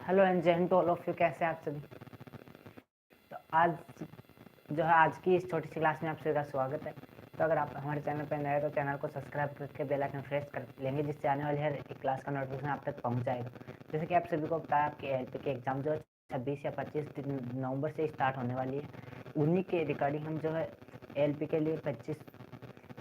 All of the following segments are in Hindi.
Hello and Jai Hind to all of you. कैसे हैं आप सभी। तो आज जो है आज की इस छोटी सी क्लास में आप सभी का स्वागत है। तो अगर आप हमारे चैनल पर नए हैं तो चैनल को सब्सक्राइब करके बेल आइकन प्रेस कर लेंगे, जिससे आने वाली हर एक क्लास का नोटिफिकेशन आप तक पहुंच जाएगा। जैसे कि आप सभी को पता है कि एलपी की एग्जाम जो है 26 या 25 नवंबर से स्टार्ट होने वाली है। उन्हीं के रिगार्डिंग हम जो है एलपी के लिए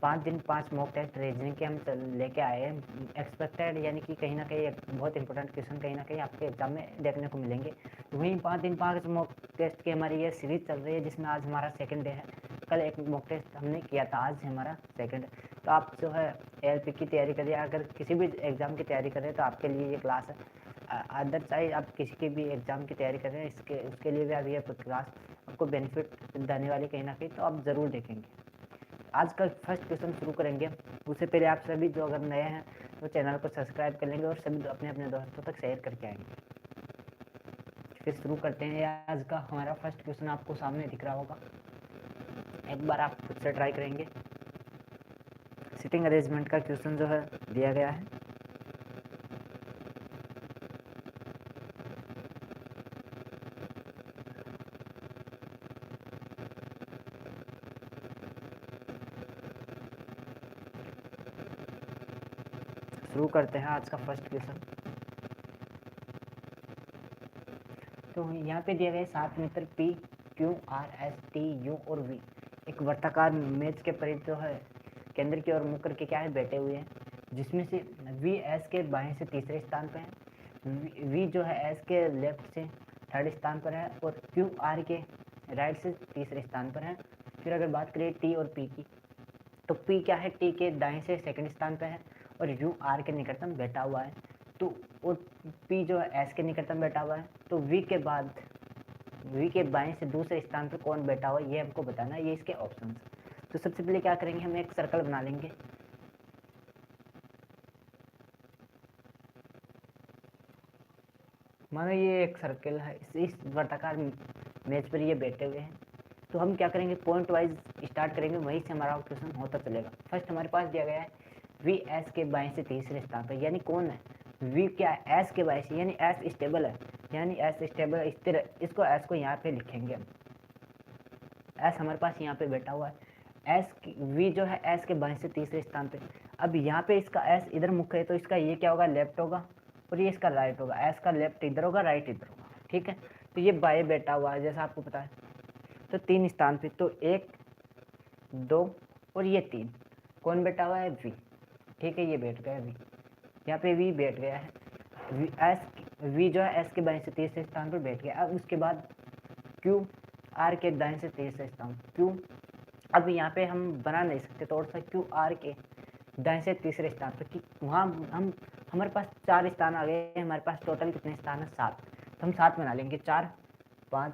5 दिन 5 मॉक टेस्ट रीजनिंग के हम लेके आए हैं एक्सपेक्टेड, यानी कि कहीं ना कहीं एक बहुत इंपॉर्टेंट क्वेश्चन कहीं ना कहीं आपके एग्जाम में देखने को मिलेंगे। तो वहीं 5 दिन 5 मॉक टेस्ट की हमारी ये सीरीज चल रही है, जिसमें आज हमारा सेकंड डे है। कल एक मॉक टेस्ट हमने किया था, आज हमारा सेकंड। तो आप जो है एलपी की तैयारी करिए, अगर किसी भी एग्ज़ाम की तैयारी करें तो आपके लिए ये क्लास है। अदर चाहे आप किसी के भी एग्ज़ाम की तैयारी करें, उसके लिए भी अभी ये क्लास आपको बेनिफिट देने वाली कहीं ना कहीं, तो आप ज़रूर देखेंगे। आज का फर्स्ट क्वेश्चन शुरू करेंगे। उससे पहले आप सभी जो अगर नए हैं तो चैनल को सब्सक्राइब कर लेंगे और सभी अपने अपने दोस्तों तक शेयर करके आएंगे। फिर शुरू करते हैं। आज का हमारा फर्स्ट क्वेश्चन आपको सामने दिख रहा होगा, एक बार आप खुद से ट्राई करेंगे। सिटिंग अरेंजमेंट का क्वेश्चन जो है दिया गया है। शुरू करते हैं आज का फर्स्ट क्वेश्चन। तो यहाँ पे दिए गए 7 मित्र P, Q, R, S, T, U और V एक वर्ताकार मेज के परिध जो है केंद्र की ओर मुख करके क्या है बैठे हुए हैं, जिसमें से V S के बाएं से तीसरे स्थान पर है, V जो है S के लेफ्ट से थर्ड स्थान पर है और Q R के राइट से तीसरे स्थान पर है। फिर अगर बात करें T और P की, तो P क्या है T के दाएं से सेकंड स्थान पर है और U R के निकटतम बैठा हुआ है। तो और P जो है S के निकटतम बैठा हुआ है। तो V के बाद V के बाएं से दूसरे स्थान पर कौन बैठा हुआ है ये हमको बताना है, ये इसके ऑप्शन। तो सबसे पहले क्या करेंगे, हम एक सर्कल बना लेंगे। मानो ये एक सर्कल है, इस वर्ताकार मेज पर ये बैठे हुए हैं। तो हम क्या करेंगे, पॉइंट वाइज स्टार्ट करेंगे, वहीं से हमारा क्वेश्चन होता चलेगा। फर्स्ट हमारे पास दिया गया है वी एस के बाएं से तीसरे स्थान पर, यानी कौन है वी, क्या है एस के बाएं से, यानी एस स्टेबल है, यानी एस स्टेबल स्थिर है। इसको एस को यहाँ पे लिखेंगे। एस हमारे पास यहाँ पे बैठा हुआ है। एस वी जो है एस के बाएं से तीसरे स्थान पे। अब यहाँ पे इसका एस इधर मुख है, तो इसका ये क्या होगा, लेफ्ट होगा और ये इसका राइट होगा। एस का लेफ्ट इधर होगा, राइट इधर होगा, ठीक है। तो ये बाएं बैठा हुआ है जैसा आपको पता है। तो 3 स्थान पे, तो 1 2 और ये 3 कौन बैठा हुआ है, वी, ठीक है। ये बैठ गया वी, यहाँ पे वी बैठ गया है। वी जो है एस के बाएं से तीसरे स्थान पर बैठ गया। अब उसके बाद क्यू आर के दाएं से तीसरे स्थान क्यू, अब यहाँ पे हम बना नहीं सकते, तो क्यू आर के दाएं से तीसरे स्थान पर, कि वहाँ हम हमारे पास 4 स्थान आ गए। हमारे पास टोटल कितने स्थान है, 7। तो हम 7 बना लेंगे, 4 5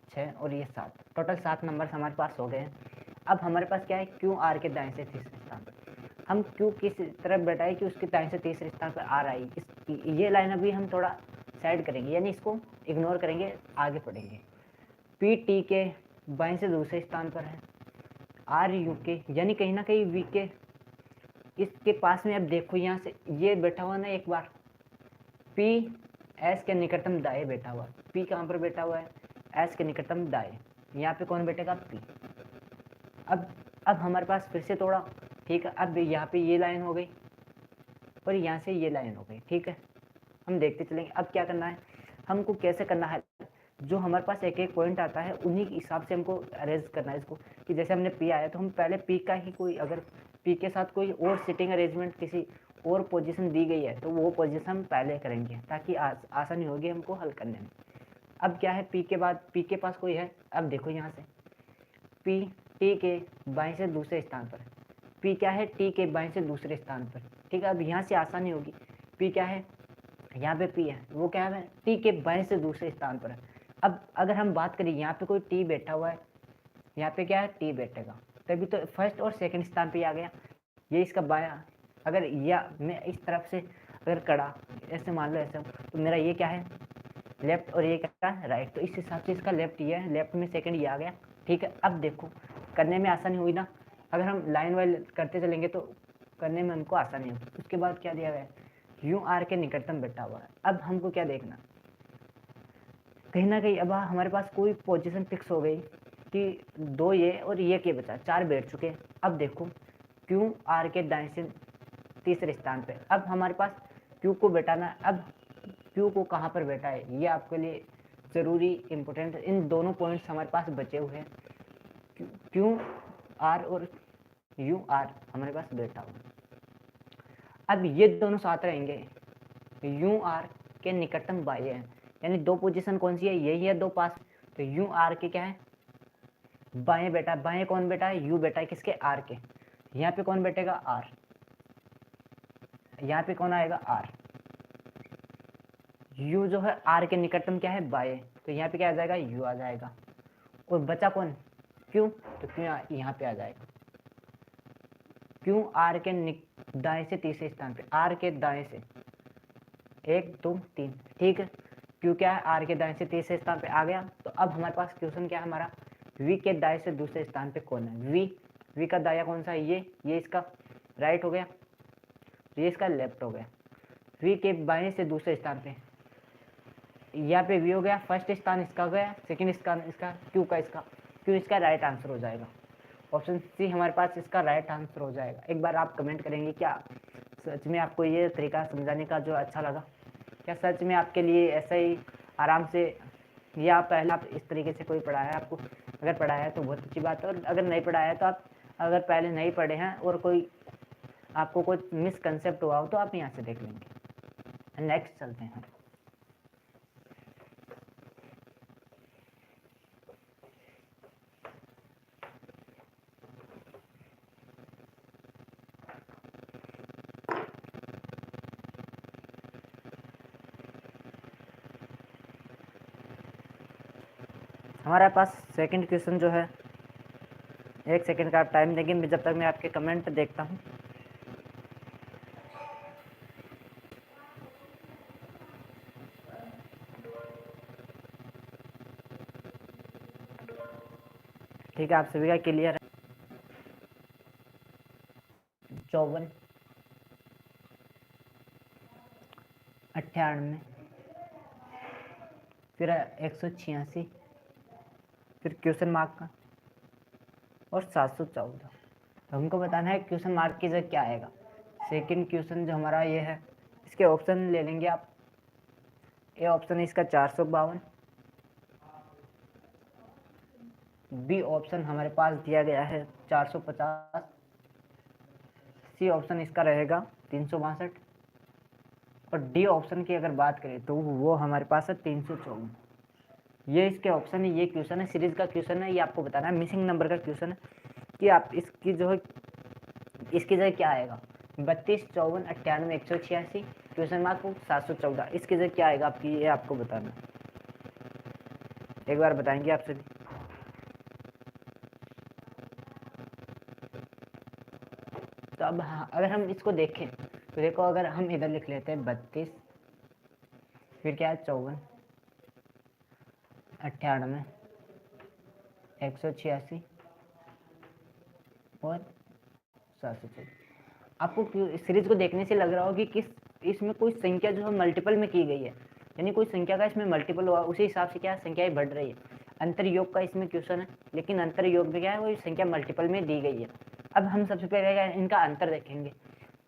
6 और ये 7, टोटल 7 नंबर हमारे पास हो गए हैं। अब हमारे पास क्या है, क्यू आर के दाएं से तीसरे स्थान पर हम क्यू किस तरफ बैठाए कि उसके दाएं से तीसरे स्थान पर आ रही ये लाइन अभी हम थोड़ा साइड करेंगे, यानी इसको इग्नोर करेंगे, आगे पढ़ेंगे। पी टी के बाएं से दूसरे स्थान पर है। आर यू के, यानी कहीं ना कहीं वी के इसके पास में, अब देखो यहाँ से ये बैठा हुआ ना, एक बार पी एस के निकटतम दाएं बैठा हुआ है। पी कहाँ पर बैठा हुआ है, एस के निकटतम दाएं। यहाँ पे कौन बैठेगा, पी। अब हमारे पास फिर से थोड़ा, ठीक है। अब यहाँ पे ये लाइन हो गई और यहाँ से ये लाइन हो गई, ठीक है। हम देखते चलेंगे अब क्या करना है, हमको कैसे करना है। जो हमारे पास एक एक पॉइंट आता है उन्हीं के हिसाब से हमको अरेंज करना है इसको, कि जैसे हमने पी आया तो हम पहले पी का ही कोई, अगर पी के साथ कोई और सिटिंग अरेंजमेंट किसी और पोजीशन दी गई है तो वो पोजीशन हम पहले करेंगे, ताकि आसानी होगी हमको हल करने में। अब क्या है, पी के बाद पी के पास कोई है। अब देखो यहाँ से पी टी के बाएं से दूसरे स्थान पर, पी क्या है, टी के बाएं से दूसरे स्थान पर, ठीक है। अब यहाँ से आसानी होगी, पी क्या है, यहाँ पे पी है, वो क्या है, टी के बाएं से दूसरे स्थान पर है। अब अगर हम बात करें, यहाँ पे कोई टी बैठा हुआ है, यहाँ पे क्या है, टी बैठेगा, तभी तो फर्स्ट और सेकंड स्थान पे आ गया। ये इसका बाया, अगर या मैं इस तरफ से अगर कड़ा ऐसे मान लो ऐसे, तो मेरा ये क्या है, लेफ्ट और ये क्या है, राइट। तो इस हिसाब से इसका लेफ्ट ये है, लेफ्ट में सेकंड ये आ गया, ठीक है। अब देखो करने में आसानी हुई ना, अगर हम लाइन वाइज करते चलेंगे तो करने में हमको आसानी होगी। उसके बाद क्या दिया गया है, यू आर के निकटतम बैठा हुआ है। अब हमको क्या देखना, कहीं ना कहीं अब हमारे पास कोई पोजीशन फिक्स हो गई कि 2 ये और ये के बचा, 4 बैठ चुके। अब देखो क्यू आर के दाएं से तीसरे स्थान पे। अब हमारे पास क्यू को बैठाना, अब क्यू को कहाँ पर बैठा है ये आपके लिए ज़रूरी इम्पोर्टेंट। इन दोनों पॉइंट्स हमारे पास बचे हुए हैं, क्यू आर और यू आर हमारे पास बैठा हुआ। अब ये दोनों साथ रहेंगे, यू आर के निकटतम बाह्य है, यानी 2 पोजीशन कौन सी है, यही है 2 पास। तो यू आर के क्या है, बाएं बेटा। बाएं कौन बेटा है, यू बेटा है किसके, आर के। यहाँ पे कौन बैठेगा, आर। यहाँ पे कौन आएगा, आर। यू जो है आर के निकटतम क्या है, बाएं, तो यहाँ पे क्या आ जाएगा, यू आ जाएगा। और बचा कौन, क्यू, तो क्यू यहाँ पे आ जाएगा। क्यू आर के दाएं से तीसरे स्थान पे, आर के दाएं से 1 2 3, ठीक है। क्यू क्या है, आर के दाएं से तीसरे स्थान पे आ गया। तो अब हमारे पास क्वेश्चन क्या है हमारा, वी के दाएं से दूसरे स्थान पे कौन है, वी का दाया कौन सा है, ये इसका राइट हो गया, ये इसका लेफ्ट हो गया। वी के बाएं से दूसरे स्थान पे, यहाँ पे वी हो गया, फर्स्ट स्थान इसका हो गया, सेकंड स्थान इसका, क्यू इसका राइट आंसर हो जाएगा। ऑप्शन सी हमारे पास इसका राइट आंसर हो जाएगा। एक बार आप कमेंट करेंगे क्या सच में आपको ये तरीका समझाने का जो अच्छा लगा, क्या सच में आपके लिए ऐसा ही आराम से, या पहले आप इस तरीके से कोई पढ़ाया है आपको, अगर पढ़ाया है तो बहुत अच्छी बात है, और अगर नहीं पढ़ाया है तो आप अगर पहले नहीं पढ़े हैं और कोई आपको कोई मिसकंसेप्ट हुआ हो तो आप यहाँ से देख लेंगे। नेक्स्ट चलते हैं। हमारे पास सेकंड क्वेश्चन जो है, 1 सेकंड का आप टाइम देंगे जब तक मैं आपके कमेंट देखता हूँ। ठीक है, आप सभी का क्लियर है। 54 98 फिर 186 फिर क्वेश्चन मार्क का और 714। तो हमको बताना है क्वेश्चन मार्क की जगह क्या आएगा। सेकंड क्वेश्चन जो हमारा ये है, इसके ऑप्शन ले लेंगे आप। ए ऑप्शन है इसका 452, बी ऑप्शन हमारे पास दिया गया है 450, सी ऑप्शन इसका रहेगा 362, और डी ऑप्शन की अगर बात करें तो वो हमारे पास है 354। ये इसके ऑप्शन है, ये क्वेश्चन है, सीरीज का क्वेश्चन है, ये आपको बताना है, मिसिंग नंबर का क्वेश्चन है कि आप इसकी जो है इसकी जगह क्या आएगा। 32 54 98 186 क्वेश्चन मार्क 714, इसकी जगह क्या आएगा आपकी, ये आपको बताना। एक बार बताएंगे आप सभी। तो अब हाँ, अगर हम इसको देखें तो देखो, अगर हम इधर लिख लेते हैं 32, फिर क्या है 54 98 186 और 714। आपको सीरीज को देखने से लग रहा हो कि किस इसमें कोई संख्या जो है मल्टीपल में की गई है, यानी कोई संख्या का इसमें मल्टीपल हुआ, उसी हिसाब से क्या संख्याएं बढ़ रही है। अंतर योग का इसमें क्वेश्चन है, लेकिन अंतर योग में क्या है, वो संख्या मल्टीपल में दी गई है। अब हम सबसे पहले इनका अंतर देखेंगे।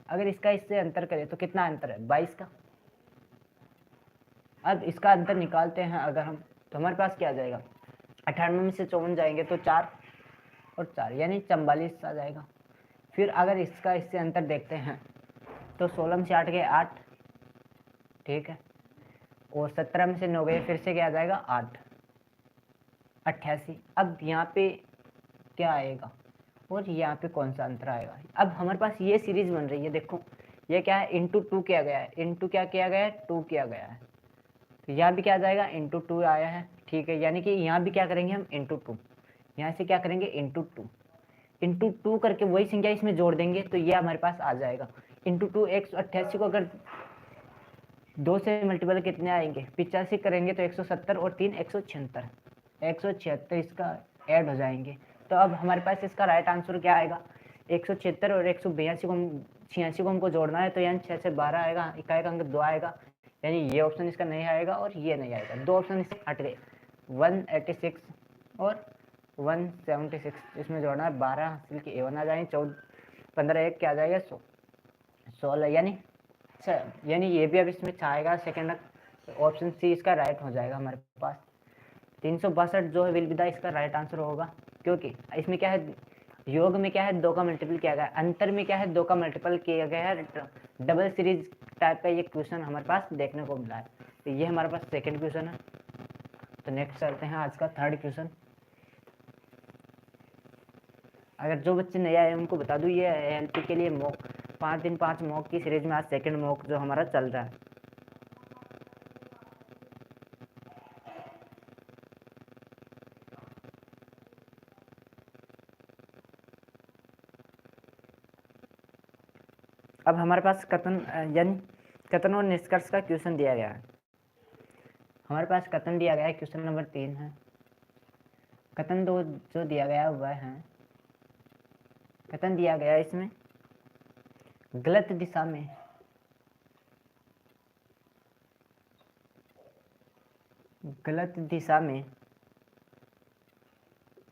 अगर इसका इससे अंतर करें तो कितना अंतर है, 22 का। अब इसका अंतर निकालते हैं अगर हम, तो हमारे पास क्या आ जाएगा, 98 में से 54 जाएंगे तो 4 और 4 यानी 44 आ जाएगा। फिर अगर इसका इससे अंतर देखते हैं तो 16 में से 8 गए 8, ठीक है, और 17 में से 9 गए, फिर से क्या आ जाएगा 8 88। अब यहाँ पे क्या आएगा और यहाँ पे कौन सा अंतर आएगा। अब हमारे पास ये सीरीज बन रही है, देखो ये क्या है, इंटू 2 किया गया है, इंटू क्या किया गया है, 2 किया गया है, तो यहाँ भी क्या आ जाएगा, इंटू 2 आया है, ठीक है। यानी कि यहाँ भी क्या करेंगे हम, इंटू 2, यहाँ से क्या करेंगे, इंटू टू करके वही संख्या इसमें जोड़ देंगे तो ये हमारे पास आ जाएगा। इंटू 2 188 को अगर 2 से मल्टीपल कितने आएंगे, 85 करेंगे तो 170 और 3 176, 176 इसका ऐड हो जाएंगे। तो अब हमारे पास इसका राइट आंसर क्या आएगा, 176 और 182 को 86 को हमको जोड़ना है, तो यहाँ 6 से 12 आएगा, इकाई का अंक 2 आएगा, यानी ये ऑप्शन इसका नहीं आएगा और ये नहीं आएगा, 2 ऑप्शन इससे हट गए। 186 और 176 इसमें जोड़ना है, 12 हासिल की A1 आ जाएंगे, 15 1 क्या आ जाएगा 16, यानी ये भी अब इसमें आएगा सेकेंड, ऑप्शन सी इसका राइट हो जाएगा हमारे पास। 362 जो है विल बी द इसका राइट आंसर होगा, क्योंकि इसमें क्या है, योग में क्या है 2 का मल्टीपल किया गया है, अंतर में क्या है 2 का मल्टीपल किया गया है, डबल सीरीज टाइप का ये क्वेश्चन हमारे पास देखने को मिला है। तो ये हमारे पास सेकंड क्वेश्चन है। तो नेक्स्ट चलते हैं आज का थर्ड क्वेश्चन। अगर जो बच्चे नए आए उनको बता दूं, ये एलपी के लिए मॉक 5 दिन 5 मॉक की सीरीज में आज सेकंड मॉक जो हमारा चल रहा है। अब हमारे पास कथन यानी कथन और निष्कर्ष का क्वेश्चन दिया गया है। हमारे पास कथन दिया गया है, क्वेश्चन नंबर 3 है। कथन दो जो दिया गया वह है, कथन दिया गया है इसमें गलत दिशा में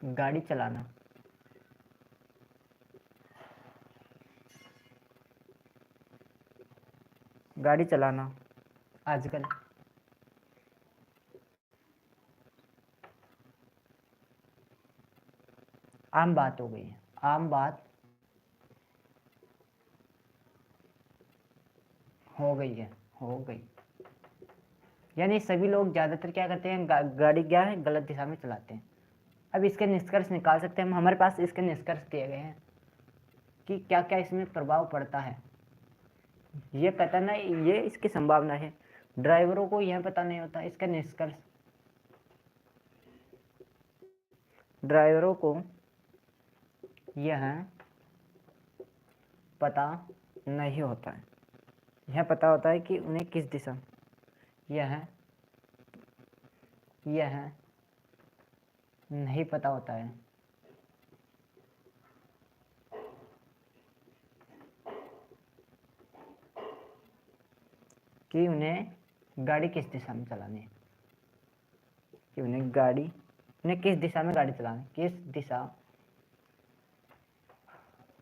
गाड़ी चलाना। गाड़ी चलाना आजकल आम बात हो गई है, आम बात हो गई। यानी सभी लोग ज़्यादातर क्या करते हैं, गाड़ी क्या है गलत दिशा में चलाते हैं। अब इसके निष्कर्ष निकाल सकते हैं हम, हमारे पास इसके निष्कर्ष दिए गए हैं कि क्या क्या इसमें प्रभाव पड़ता है। ये कथन है, ये इसकी संभावना है, ड्राइवरों को यह पता नहीं होता। इसका निष्कर्ष, ड्राइवरों को यह पता नहीं होता है, यह पता होता है कि उन्हें किस दिशा, यह नहीं पता होता है कि उन्हें गाड़ी किस दिशा में चलानी है, कि उन्हें किस दिशा में गाड़ी चलानी,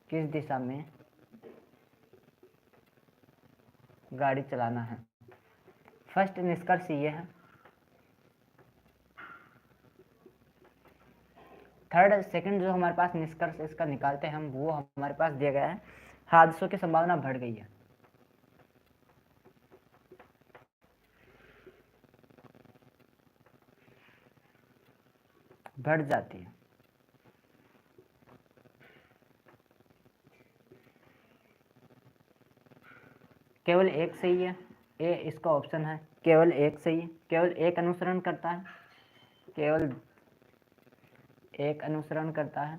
किस दिशा में गाड़ी चलाना है। फर्स्ट निष्कर्ष ये है। थर्ड सेकंड जो हमारे पास निष्कर्ष इसका निकालते हैं हम, वो हमारे पास दिया गया है, हादसों की संभावना बढ़ गई है। बढ़ जाती है। केवल एक सही है, ए इसका ऑप्शन है, केवल एक सही है, केवल एक अनुसरण करता है, केवल एक अनुसरण करता है।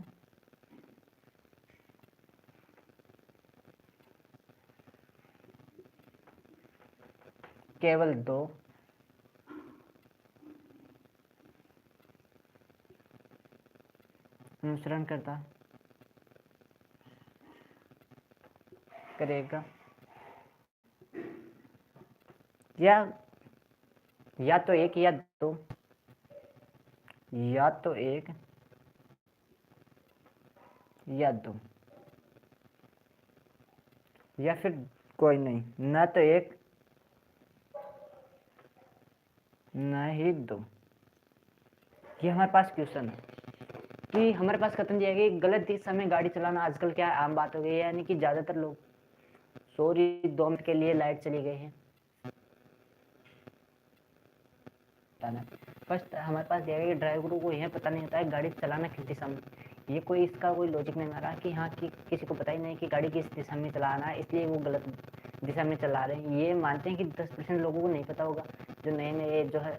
केवल 2 अनुसरण करता है, करेगा, या तो एक या दो, या तो एक या दो, या फिर कोई नहीं, ना तो एक ना ही दो। ये हमारे पास क्वेश्चन है कि हमारे पास कथन दिया गया गलत दिशा में गाड़ी चलाना आजकल क्या आम बात हो गई है, यानी कि ज्यादातर लोग, सॉरी 2 मिनट के लिए लाइट चली गई है। फर्स्ट हमारे पास दिया गया ड्राइवरों को यह पता नहीं होता है गाड़ी चलाना किस दिशा में। ये कोई इसका कोई लॉजिक नहीं आ रहा कि हाँ कि किसी को पता ही नहीं कि गाड़ी किस दिशा में चलाना है, इसलिए वो गलत दिशा में चला रहे हैं। ये मानते हैं कि 10% लोगों को नहीं पता होगा जो नए नए जो है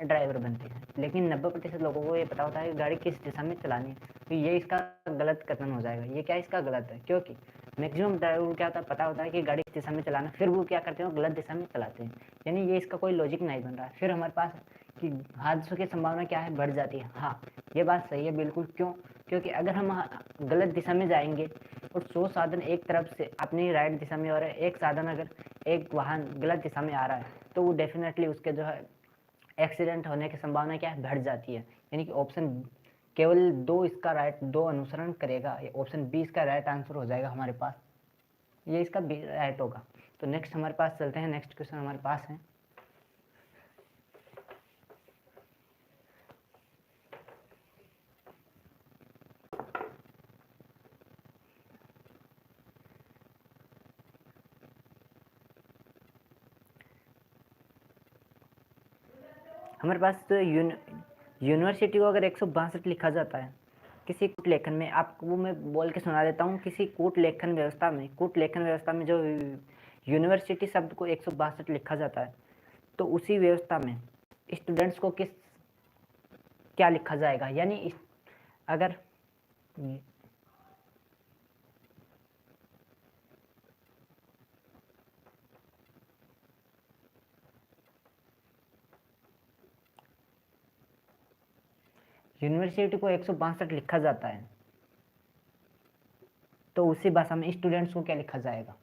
ड्राइवर बनते हैं, लेकिन 90% लोगों को ये पता होता है कि गाड़ी किस दिशा में चलानी है। तो ये इसका गलत कथन हो जाएगा। ये क्या इसका गलत है, क्योंकि मैक्सिमम ड्राइवर को क्या होता है, पता होता है कि गाड़ी किस दिशा में चलाना, फिर वो क्या करते हैं, गलत दिशा में चलाते हैं। यानी ये इसका कोई लॉजिक नहीं बन रहा है। फिर हमारे पास कि हादसों की संभावना क्या है, बढ़ जाती है। हाँ ये बात सही है बिल्कुल। क्यों? क्योंकि अगर हम गलत दिशा में जाएंगे और 100 साधन एक तरफ से अपनी राइट दिशा में और एक साधन अगर एक वाहन गलत दिशा में आ रहा है तो वो डेफिनेटली उसके जो है एक्सीडेंट होने की संभावना क्या है, बढ़ जाती है। यानी कि ऑप्शन केवल दो इसका राइट, दो अनुसरण करेगा, ये ऑप्शन बी इसका राइट आंसर हो जाएगा हमारे पास, ये इसका बी राइट होगा। तो नेक्स्ट हमारे पास चलते हैं, नेक्स्ट क्वेश्चन हमारे पास है। हमारे पास तो यूनिवर्सिटी को अगर 162 लिखा जाता है किसी कूट लेखन में, आपको मैं बोल के सुना देता हूँ, किसी कूट लेखन व्यवस्था में जो यूनिवर्सिटी शब्द को 162 लिखा जाता है तो उसी व्यवस्था में स्टूडेंट्स को क्या लिखा जाएगा। यानी अगर यूनिवर्सिटी को 162 लिखा जाता है तो उसी भाषा में स्टूडेंट्स को क्या लिखा जाएगा।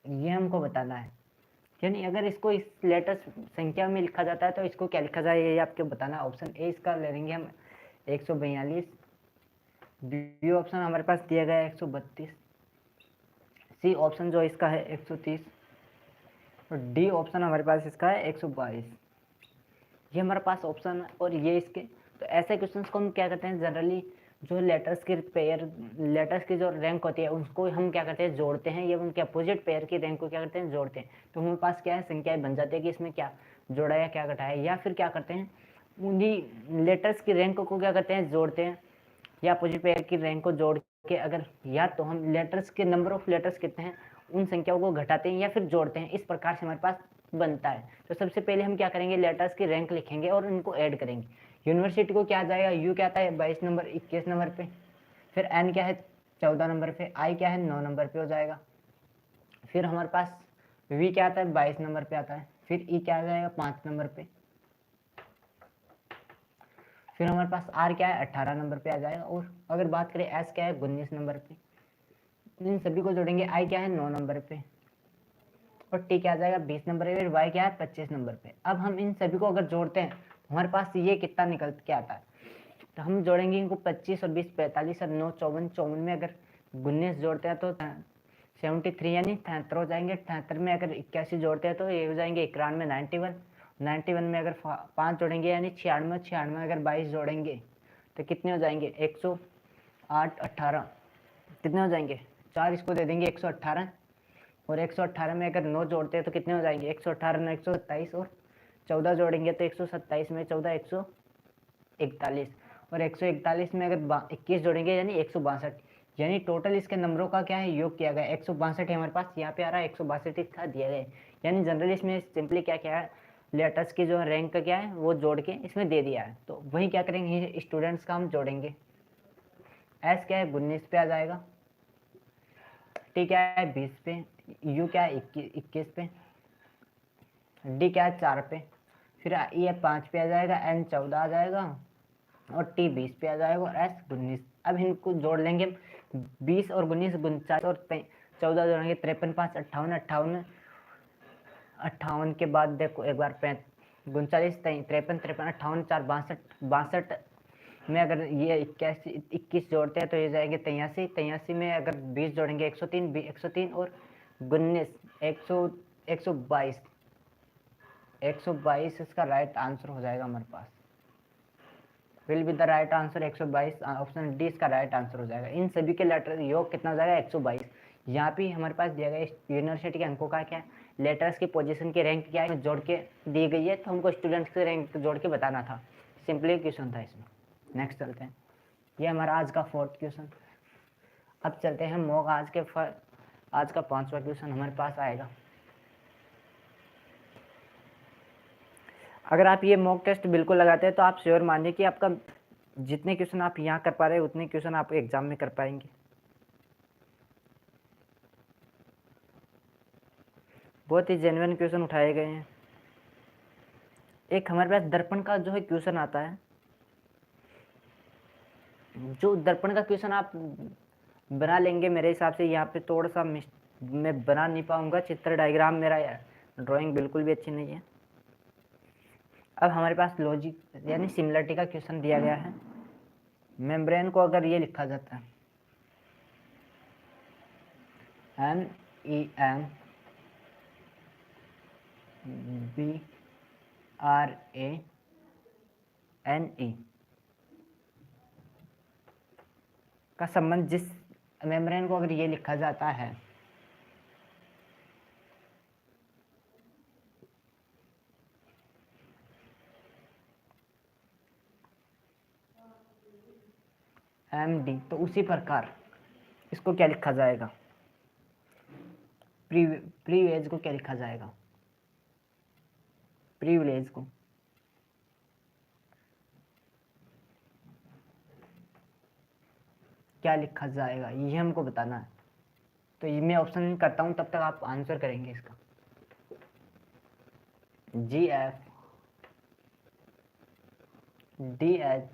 ये हमको बताना है। यानी अगर इसको इस लेटर संख्या में लिखा जाता है तो इसको क्या लिखा जाए, ये आपको बताना है। ऑप्शन ए इसका ले लेंगे हम 142, बी ऑप्शन हमारे पास दिया गया है 132, सी ऑप्शन जो इसका है 130 और डी ऑप्शन हमारे पास इसका है 122। ये हमारे पास ऑप्शन है और ये इसके। तो ऐसे क्वेश्चंस को हम क्या करते हैं, जनरली जो लेटर्स की जो रैंक होती है उसको हम क्या करते हैं, जोड़ते हैं, या उनके अपोजिट पेयर की रैंक को क्या करते हैं, जोड़ते हैं। तो हमारे पास क्या है, संख्याएं बन जाती है कि इसमें क्या जोड़ा या क्या घटाया, या फिर क्या करते हैं उन्हीं लेटर्स की रैंक को क्या करते हैं, जोड़ते हैं, या अपोजिट पेयर की रैंक को जोड़ के अगर या तो हम लेटर्स के नंबर ऑफ लेटर्स कितने हैं उन संख्याओं को घटाते हैं या फिर जोड़ते हैं। इस प्रकार से हमारे पास बनता है। तो सबसे पहले हम क्या करेंगे, लेटर्स की रैंक लिखेंगे और इनको ऐड करेंगे। यूनिवर्सिटी को क्या आ जाएगा, यू क्या आता है 22 नंबर 21 नंबर पे, फिर एन क्या है 14 नंबर पे, आई क्या है 9 नंबर पे हो जाएगा, फिर हमारे पास वी क्या आता है 22 नंबर पे आता है, फिर ई क्या आ जाएगा 5 नंबर पे, फिर हमारे पास आर क्या है 18 नंबर पे आ जाएगा, और अगर बात करें एस क्या है 19 नंबर पे। इन सभी को जोड़ेंगे, आई क्या है 9 नंबर पे और टी क्या आ जाएगा 20 नंबर पे, फिर वाई क्या है 25 नंबर पे। अब हम इन सभी को अगर जोड़ते हैं हमारे पास ये कितना निकल के आता है, तो हम जोड़ेंगे इनको 25 और 20 45 और 9 54, 54 में अगर 19 जोड़ते हैं तो 73 यानी 73 हो जाएंगे। 73 में अगर 81 जोड़ते हैं तो ये हो जाएंगे 91, 91, 91 में अगर 5 जोड़ेंगे यानी 96, 96 में अगर 22 जोड़ेंगे तो कितने हो जाएंगे 108, 18 कितने हो जाएंगे 4, इसको दे देंगे 118, और 118 में अगर 9 जोड़ते हैं तो कितने हो जाएंगे 118 में 127, और 14 जोड़ेंगे तो 127 में 14 141, और 141 में अगर 21 जोड़ेंगे यानी 162। यानी टोटल इसके नंबरों का क्या है, योग किया गया 162 है हमारे पास, यहाँ पे आ रहा है 162 इसका दिया गया है। यानी जनरली इसमें सिंपली क्या क्या है, लेटर्स की जो रैंक का क्या है वो जोड़ के इसमें दे दिया है। तो वही क्या करेंगे, स्टूडेंट्स का हम जोड़ेंगे। एस क्या है 19 पे आ जाएगा, टी क्या है 20 पे, यू क्या है 21 पे, डी क्या है 4 पे, फिर ई 5 पे आ जाएगा, एन 14 आ जाएगा और टी 20 पे आ जाएगा और एस 19। अब इनको जोड़ लेंगे 20 और 19 49 और 14 जोड़ेंगे 53 5 58, 58 58 के बाद देखो एक बार 39 53 53 58 4 62 62 में अगर ये 21 जोड़ते हैं तो ये जाएंगे 83, 83 में अगर 20 जोड़ेंगे 103, 103 और 19 122, 122 इसका राइट आंसर हो जाएगा हमारे पास। Will be the right answer 122, option D इसका राइट आंसर हो जाएगा। इन सभी के लेटर योग कितना हो जाएगा 122। यहाँ भी हमारे पास दिया गया यूनिवर्सिटी के अंकों का क्या है, लेटर्स की पोजीशन की रैंक क्या है जोड़ के दी गई है, तो हमको स्टूडेंट्स की रैंक जोड़ के बताना था। सिंपली क्वेश्चन था इसमें। नेक्स्ट चलते हैं, ये हमारा आज का 4th क्वेश्चन। अब चलते हैं मॉक आज का 5वां क्वेश्चन हमारे पास आएगा। अगर आप ये मॉक टेस्ट बिल्कुल लगाते हैं तो आप श्योर मानिए कि आपका जितने क्वेश्चन आप यहाँ कर पा रहे हैं उतने क्वेश्चन आप एग्जाम में कर पाएंगे। बहुत ही जेन्युइन क्वेश्चन उठाए गए हैं। एक हमारे पास दर्पण का जो है क्वेश्चन आता है, जो दर्पण का क्वेश्चन आप बना लेंगे मेरे हिसाब से। यहाँ पे थोड़ा सा मैं बना नहीं पाऊंगा, चित्र डायग्राम मेरा ड्राइंग बिल्कुल भी अच्छी नहीं है। अब हमारे पास लॉजिक यानी सिमिलरिटी का क्वेश्चन दिया गया है। मेम्ब्रेन को अगर ये लिखा जाता है MEMBRANE का संबंध, जिस मेम्ब्रेन को अगर ये लिखा जाता है MD, तो उसी प्रकार इसको क्या लिखा जाएगा, प्रीविलेज को क्या लिखा जाएगा, प्रीविलेज को क्या लिखा जाएगा, ये हमको बताना है। तो ये मैं ऑप्शन करता हूं, तब तक आप आंसर करेंगे इसका। GF DH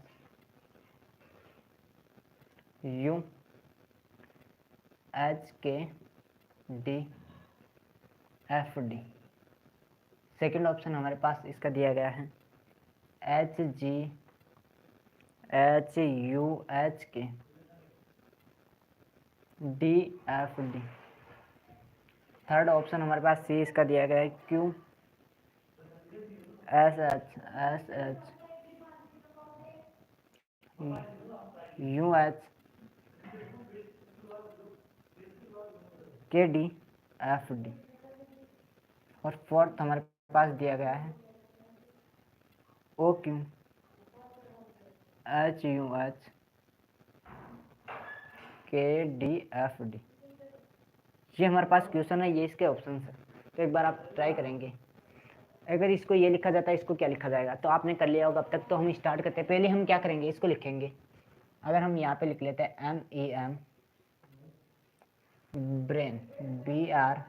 UHK DFD। Second option हमारे पास इसका दिया गया है HGHUHK DFD। थर्ड ऑप्शन हमारे पास सी इसका दिया गया है QSHSHUHKDFD। और फोर्थ हमारे पास दिया गया है OQHUHKDFD। ये हमारे पास क्वेश्चन है, ये इसके ऑप्शन है। तो एक बार आप ट्राई करेंगे। अगर इसको ये लिखा जाता है, इसको क्या लिखा जाएगा, तो आपने कर लिया होगा अब तक। तो हम स्टार्ट करते हैं। पहले हम क्या करेंगे, इसको लिखेंगे। अगर हम यहाँ पे लिख लेते हैं MEM ब्रेन BRANE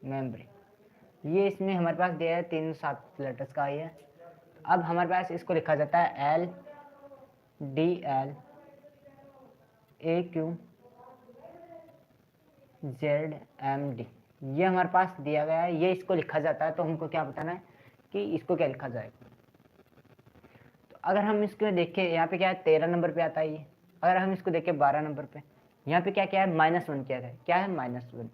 मेम्ब्रेन, ये इसमें हमारे पास दिया है 3-7 लेटर्स का है। अब हमारे पास इसको लिखा जाता है LDLAQZMD। ये हमारे पास दिया गया है, ये इसको लिखा जाता है। तो हमको क्या बताना है कि इसको क्या लिखा जाएगा। तो अगर हम इसको देखें, यहाँ पे क्या है 13 नंबर पे आता है ये। अगर हम इसको देखें 12 नंबर पे, यहाँ पे क्या क्या है -1 क्या है, -1।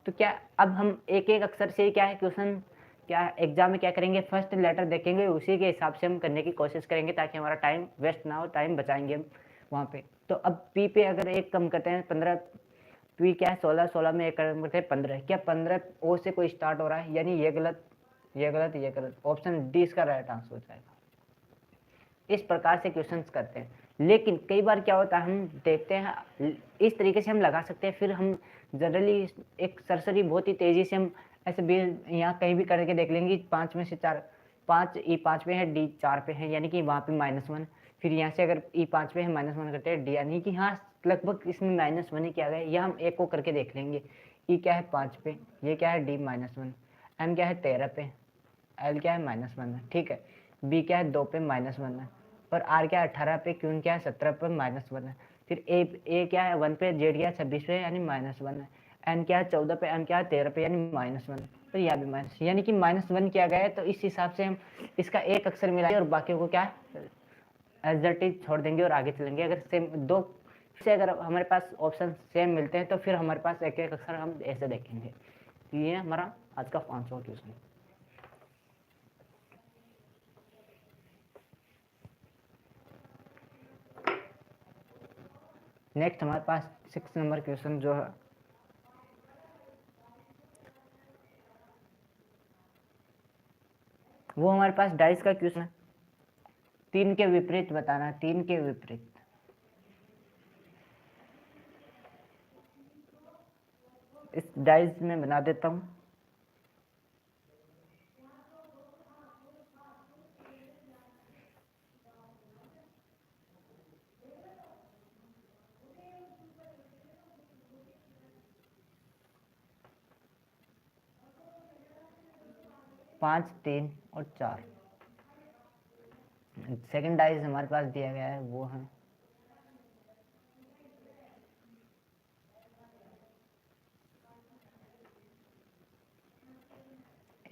तो क्या अब हम एक एक अक्षर से क्या है क्वेश्चन, क्या एग्जाम में क्या करेंगे, फर्स्ट लेटर देखेंगे, उसी के हिसाब से हम करने की कोशिश करेंगे, ताकि हमारा टाइम वेस्ट ना हो, टाइम बचाएंगे हम वहाँ पे। तो अब पी पे अगर एक कम करते हैं 15, पी क्या है 16 में एक कम करते हैं 15, क्या 15 ओ से कोई स्टार्ट हो रहा है, यानी ये गलत, ये गलत, ये गलत। ऑप्शन डी इसका राइट आंसर हो जाएगा। इस प्रकार से क्वेश्चंस करते हैं। लेकिन कई बार क्या होता है, हम देखते हैं इस तरीके से हम लगा सकते हैं, फिर हम जनरली एक सरसरी बहुत ही तेजी से हम ऐसे भी यहाँ कहीं भी करके देख लेंगे, 5 में से 4, 5 E5 पे है, D4 पे है, यानी कि वहाँ पे -1। फिर यहाँ से अगर E5 पे है -1 करते हैं, D यानी कि हाँ लगभग इसमें -1 ही किया गया है। यह हम एक को करके देख लेंगे। E क्या है 5 पे, ये क्या है D -1, M क्या है 13 पे, L क्या है -1 है, ठीक है। B क्या है 2 पे -1 है, और R क्या है 18 पे, Q क्या है 17 पे -1 है। फिर A क्या है 1 पे, Z क्या है 26 पे यानी -1 है, N क्या है 14 पे, M क्या है 13 पे यानी -1। तो यहाँ भी माइनस, यानी कि -1 किया गया है। तो इस हिसाब से हम इसका एक अक्षर मिलाएंगे और बाकी को क्या एज इट इज छोड़ देंगे और आगे चलेंगे। अगर सेम दो से अगर हमारे पास ऑप्शन सेम मिलते हैं, तो फिर हमारे पास एक एक अक्षर हम ऐसे देखेंगे। तो ये हमारा आज का 5वां क्वेश्चन। नेक्स्ट हमारे पास 6 नंबर क्वेश्चन जो है वो हमारे पास डाइस का क्वेश्चन है। 3 के विपरीत बताना, 3 के विपरीत। इस डाइस में बना देता हूं। पाँच, 3 और 4। सेकंड डाइस हमारे पास दिया गया है वो है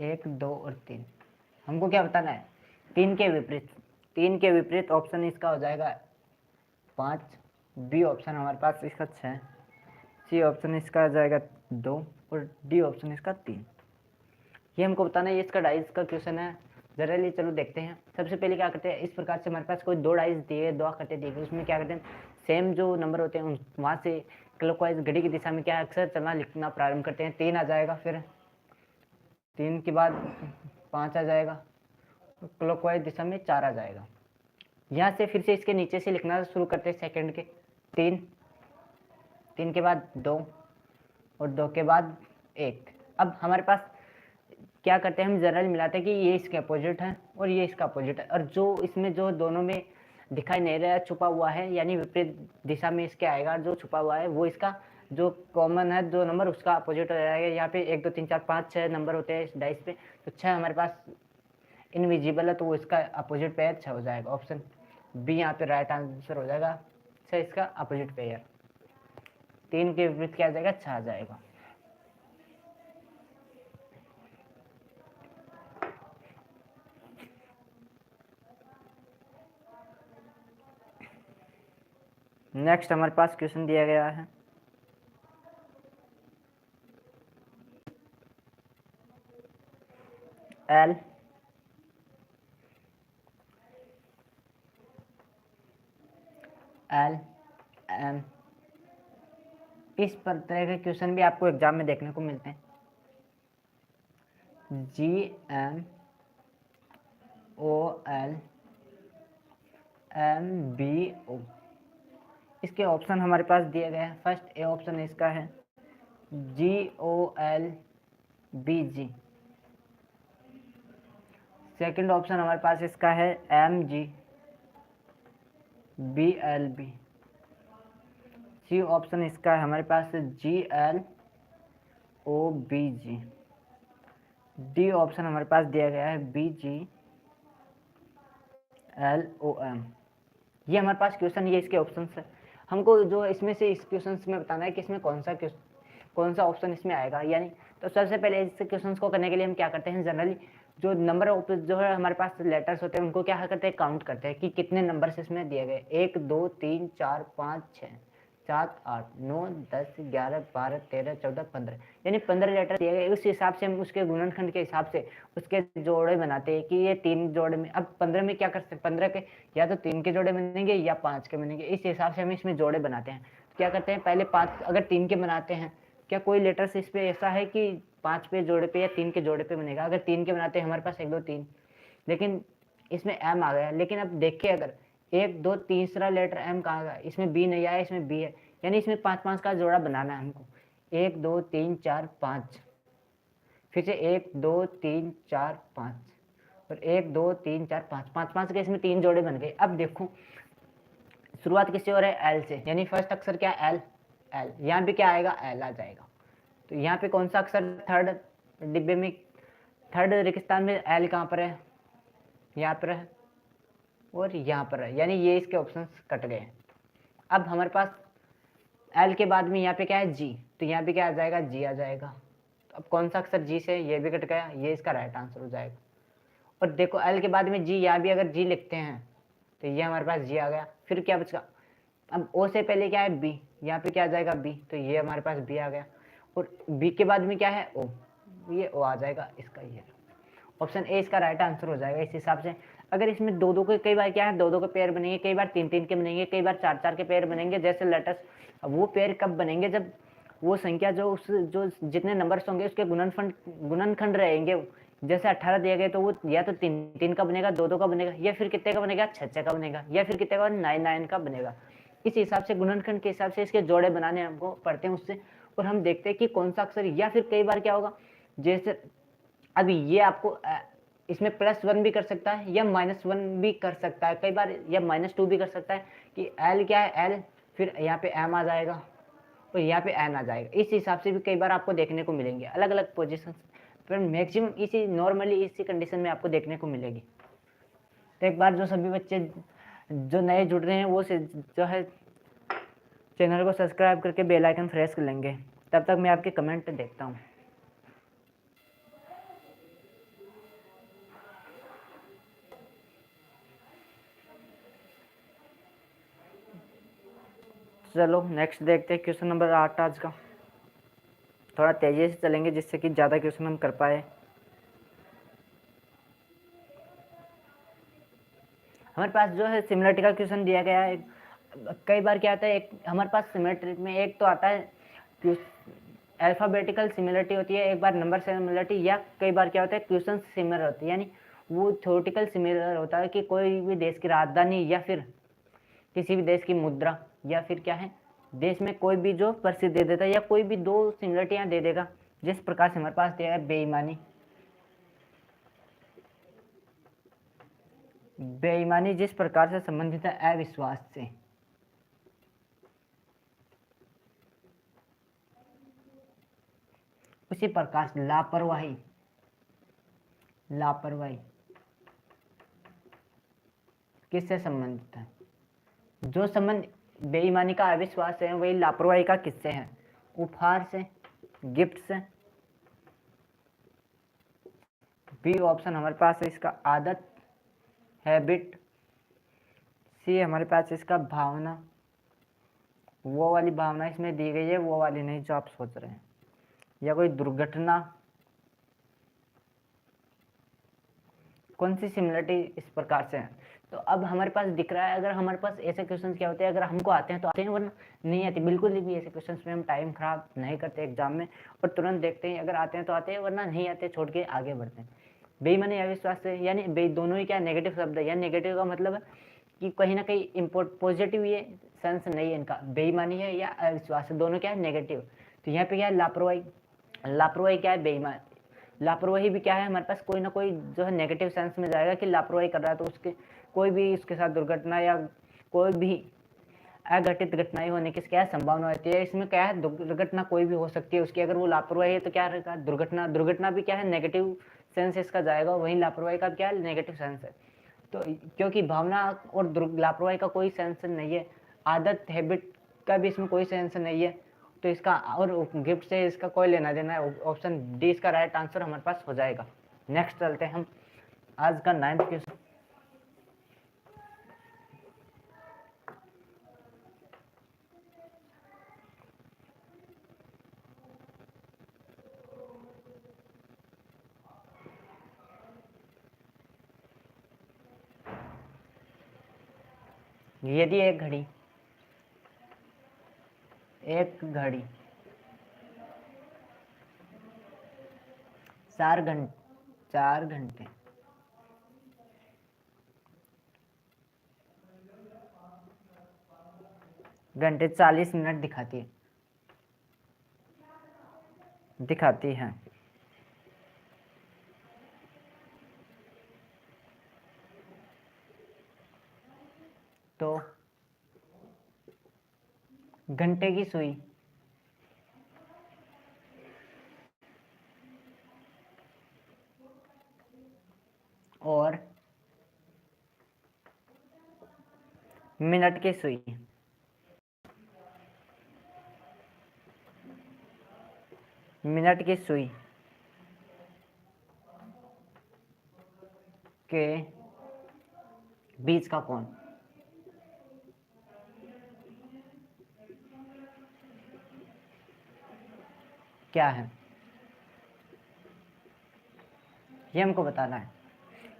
1, 2 और 3। हमको क्या बताना है? 3 के विपरीत ऑप्शन इसका हो जाएगा 5, बी ऑप्शन हमारे पास इसका 6, सी ऑप्शन इसका आ जाएगा 2 और डी ऑप्शन इसका 3। ये हमको बताना है, ये इसका डाइस का क्वेश्चन है। जनरली चलो देखते हैं। सबसे पहले क्या करते हैं, इस प्रकार से हमारे पास कोई 2 डाइस दिए, 2 आकृतियाँ दी गई, उसमें क्या करते हैं सेम जो नंबर होते हैं वहाँ से क्लॉकवाइज घड़ी की दिशा में क्या अक्सर चलना लिखना प्रारंभ करते हैं। 3 आ जाएगा, फिर 3 के बाद 5 आ जाएगा, क्लॉकवाइज दिशा में 4 आ जाएगा। यहाँ से फिर से इसके नीचे से लिखना शुरू करते हैं सेकंड के 3 के बाद 2 और 2 के बाद 1। अब हमारे पास क्या करते हैं, हम जनरल मिलाते हैं कि ये इसके अपोजिट है और ये इसका अपोजिट है, और जो इसमें जो दोनों में दिखाई नहीं रहा छुपा हुआ है यानी विपरीत दिशा में इसके आएगा, जो छुपा हुआ है वो इसका जो कॉमन है जो नंबर उसका अपोजिट हो जाएगा। यहाँ पे 1, 2, 3, 4, 5, 6 नंबर होते हैं इस डाइस पे, तो 6 हमारे पास इनविजिबल है तो वो इसका अपोजिट पेयर 6 हो जाएगा। ऑप्शन बी यहाँ पे राइट आंसर हो जाएगा, 6 इसका अपोजिट पेयर। 3 के विपरीत क्या आ जाएगा, 6 आ जाएगा। नेक्स्ट हमारे पास क्वेश्चन दिया गया है एल एम। इस पर तरह के क्वेश्चन भी आपको एग्जाम में देखने को मिलते हैं। GMOL MBO, इसके ऑप्शन हमारे पास दिए गए हैं। फर्स्ट ए ऑप्शन इसका है GOLBG। सेकंड ऑप्शन हमारे पास इसका है MGBLB। सी ऑप्शन इसका है हमारे पास GLOBG। डी ऑप्शन हमारे पास दिया गया है BGLOM। ये हमारे पास क्वेश्चन, ये इसके ऑप्शन है। हमको जो इसमें से इस क्वेश्चन में बताना है कि इसमें कौन सा ऑप्शन इसमें आएगा। यानी तो सबसे पहले इस क्वेश्चन को करने के लिए हम क्या करते हैं, जनरली जो नंबर जो है हमारे पास लेटर्स होते हैं उनको क्या करते हैं, काउंट करते हैं कि कितने नंबर्स इसमें दिए गए। 1, 2, 3, 4, 5, 6, 7, 8, 9, 10, 11, 12, 13, 14, 15, यानी 15 लेटर दिए गए। उस हिसाब से हम उसके गुणनखंड के हिसाब से उसके जोड़े बनाते हैं कि ये 3 जोड़े में। अब 15 में क्या कर सकते हैं, 15 के या तो 3 के जोड़े बनेंगे या 5 के बनेंगे, इस हिसाब से हम इसमें जोड़े बनाते हैं। तो क्या करते हैं, पहले 5 अगर 3 के बनाते हैं, क्या कोई लेटर्स इस पे ऐसा है कि 5 पे जोड़े पे या 3 के जोड़े पे बनेगा। अगर 3 के बनाते हैं हमारे पास 1, 2, 3, लेकिन इसमें एम आ गया। लेकिन अब देखिए अगर 1, 2 तीसरा लेटर एम कहाँ गया, इसमें बी नहीं आया, इसमें बी है, यानी इसमें 5 का जोड़ा बनाना है हमको। 1, 2, 3, 4, 5, फिर से 1, 2, 3, 4, 5 और 1, 2, 3, 4, 5, 5 के इसमें 3 जोड़े बन गए। अब देखो शुरुआत किससे हो रहा है, एल से, यानी फर्स्ट अक्षर क्या एल, यहाँ भी क्या आएगा, एल आ जाएगा। तो यहाँ पे कौन सा अक्षर थर्ड डिब्बे में, थर्ड रेगिस्तान में एल कहाँ पर है, यहाँ पर है और यहाँ पर है, यानी ये इसके ऑप्शंस कट गए हैं। अब हमारे पास एल के बाद में यहाँ पे क्या है, जी, तो यहाँ पे क्या आ जाएगा, जी आ जाएगा। तो अब कौन सा अक्षर जी से, ये भी कट गया, ये इसका राइट आंसर हो जाएगा। और देखो एल के बाद में जी, यहाँ भी अगर जी लिखते हैं तो ये हमारे पास जी आ गया। फिर क्या बचगा, अब ओ से पहले क्या है, बी, यहाँ पे क्या आ जाएगा, बी, तो ये हमारे पास बी आ गया। और बी के बाद में क्या है, ओ, ये ओ आ जाएगा, इसका ये ऑप्शन ए इसका राइट आंसर हो जाएगा। इस हिसाब से अगर इसमें 2 के कई बार क्या है, 2 के पेयर बनेंगे, कई बार 3 के बनेंगे, कई बार 4 के पेयर बनेंगे जैसे लेटर्स। अब वो पेयर कब बनेंगे, जब वो संख्या जो जितने नंबर्स होंगे उसके गुणनखंड रहेंगे। जैसे 18 दिए गए तो वो या तो 3 का बनेगा, 2 का बनेगा, या फिर कितने का बनेगा, 6 का बनेगा, या फिर कितने का 9 का बनेगा। इस हिसाब से गुणनखंड के हिसाब से इसके जोड़े बनाने हमको पड़ते हैं उससे, और हम देखते हैं कि कौन सा अक्षर, या फिर कई बार क्या होगा, जैसे अभी ये आपको इसमें +1 भी कर सकता है या -1 भी कर सकता है, कई बार या -2 भी कर सकता है कि एल क्या है, एल, फिर यहाँ पे एम आ जाएगा और यहाँ पे एन आ जाएगा। इस हिसाब से भी कई बार आपको देखने को मिलेंगे अलग अलग पोजीशन, पर मैक्सिमम इसी नॉर्मली इसी कंडीशन में आपको देखने को मिलेगी। तो एक बार जो सभी बच्चे जो नए जुड़ रहे हैं वो से जो है चैनल को सब्सक्राइब करके बेल आइकन प्रेस कर लेंगे। तब तक मैं आपके कमेंट देखता हूँ। चलो नेक्स्ट देखते हैं क्वेश्चन नंबर 8 आज का। थोड़ा तेजी से चलेंगे जिससे कि ज़्यादा क्वेश्चन हम कर पाए। हमारे पास जो है सिमिलरिटी का क्वेश्चन दिया गया है। कई बार क्या आता है, एक हमारे पास सिमिलरिटी में एक तो आता है अल्फ़ाबेटिकल सिमिलरिटी होती है, एक बार नंबर सिमिलरिटी, या कई बार क्या होता है क्वेश्चन सिमिलर होती है, यानी वो थ्योरेटिकल सिमिलर होता है कि कोई भी देश की राजधानी या फिर किसी भी देश की मुद्रा या फिर क्या है देश में कोई भी जो प्रसिद्ध दे देता है या कोई भी दो सिमिलरिटियाँ दे देगा। जिस प्रकार से हमारे पास दिया है बेईमानी। बेईमानी जिस प्रकार से संबंधित है अविश्वास से, उसी प्रकार से लापरवाही, लापरवाही किससे संबंधित है? जो संबंध बेईमानी का अविश्वास है वही लापरवाही का किससे है? उपहार से, गिफ्ट से। बी ऑप्शन हमारे पास है इसका आदत, हैबिट। सी हमारे पास इसका भावना, वो वाली भावना इसमें दी गई है, वो वाली नहीं जो आप सोच रहे हैं, या कोई दुर्घटना। कौन सी सिमिलरिटी इस प्रकार से है? तो अब हमारे पास दिख रहा है, अगर हमारे पास ऐसे क्वेश्चंस क्या होते हैं, अगर हमको आते हैं तो आते हैं वरना नहीं आते। बिल्कुल भी ऐसे क्वेश्चंस में हम टाइम खराब नहीं करते एग्जाम में और तुरंत देखते हैं, अगर आते हैं तो आते हैं वरना नहीं आते, छोड़ के आगे बढ़ते हैं। बेईमानी अविश्वास से यानी दोनों ही क्या नेगेटिव शब्द है, या नेगेटिव का मतलब है कि कहीं ना कहीं पॉजिटिव ये सेंस नहीं है इनका। बेईमानी है या अविश्वास है, दोनों क्या है नेगेटिव। तो यहाँ पे क्या है लापरवाही। लापरवाही क्या है? बेईमान। लापरवाही भी क्या है हमारे पास कोई ना कोई जो है नेगेटिव सेंस में जाएगा कि लापरवाही कर रहा है, तो उसके कोई भी उसके साथ दुर्घटना या कोई भी अघटित घटनाएं होने की क्या संभावना होती है। इसमें क्या है दुर्घटना कोई भी हो सकती है उसकी, अगर वो लापरवाही है तो क्या रहेगा दुर्घटना। दुर्घटना भी क्या है नेगेटिव सेंस इसका जाएगा, वहीं लापरवाही का क्या है नेगेटिव सेंस है। तो क्योंकि भावना और लापरवाही का कोई सेंस नहीं है, आदत हैबिट का भी इसमें कोई सेंस नहीं है, तो इसका और गिफ्ट से इसका कोई लेना देना है। ऑप्शन डी इसका राइट आंसर हमारे पास हो जाएगा। नेक्स्ट चलते हैं हम आज का 9th क्वेश्चन। यदि एक घड़ी 4 घंटे घंटे 40 मिनट दिखाती है तो घंटे की सुई और मिनट की सुई के बीच का कोण क्या है? ये हमको बताना है